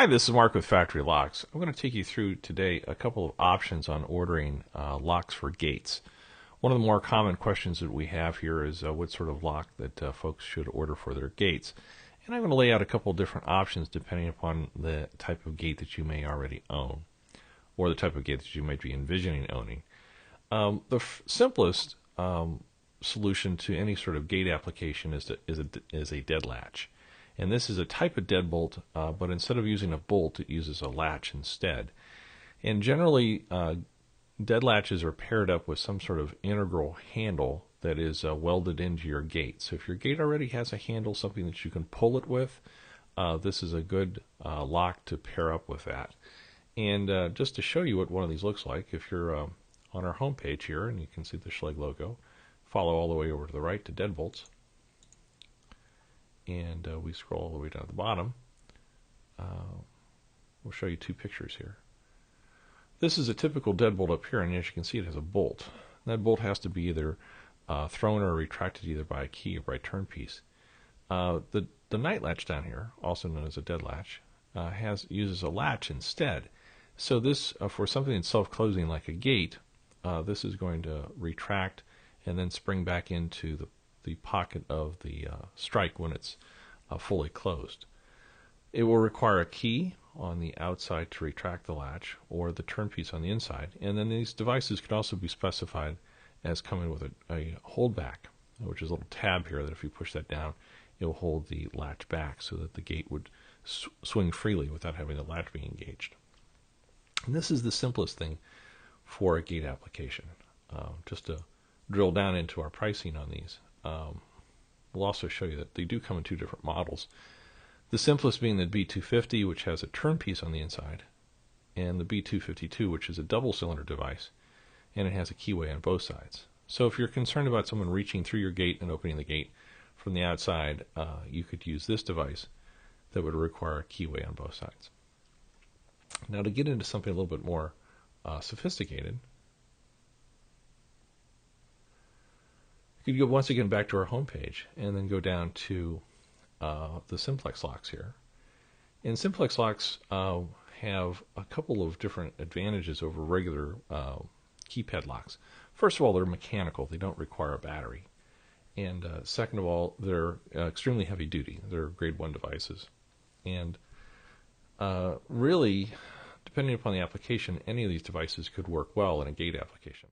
Hi, this is Mark with Factory Locks. I'm going to take you through today a couple of options on ordering locks for gates. One of the more common questions that we have here is what sort of lock that folks should order for their gates. And I'm going to lay out a couple of different options depending upon the type of gate that you may already own or the type of gate that you might be envisioning owning. The simplest solution to any sort of gate application is a dead latch. And this is a type of deadbolt, but instead of using a bolt, it uses a latch instead. And generally, dead latches are paired up with some sort of integral handle that is welded into your gate. So if your gate already has a handle, something that you can pull it with, this is a good lock to pair up with that. And just to show you what one of these looks like, if you're on our home page here, and you can see the Schlage logo, follow all the way over to the right to deadbolts. And we scroll all the way down to the bottom. We'll show you two pictures here. This is a typical deadbolt up here, and as you can see, it has a bolt. That bolt has to be either thrown or retracted either by a key or by a turn piece. The night latch down here, also known as a dead latch, uses a latch instead. So this, for something that's self-closing like a gate, this is going to retract and then spring back into the pocket of the strike when it's fully closed. It will require a key on the outside to retract the latch or the turn piece on the inside. And then these devices could also be specified as coming with a holdback, which is a little tab here that if you push that down, it will hold the latch back so that the gate would swing freely without having the latch be engaged. And this is the simplest thing for a gate application. Just to drill down into our pricing on these. We'll also show you that they do come in two different models. The simplest being the B250, which has a turn piece on the inside, and the B252, which is a double cylinder device, and it has a keyway on both sides. So if you're concerned about someone reaching through your gate and opening the gate from the outside, you could use this device that would require a keyway on both sides. Now to get into something a little bit more sophisticated, you could go once again back to our home page and then go down to the simplex locks here. And simplex locks have a couple of different advantages over regular keypad locks. First of all, they're mechanical. They don't require a battery. And second of all, they're extremely heavy duty. They're grade 1 devices. And really, depending upon the application, any of these devices could work well in a gate application.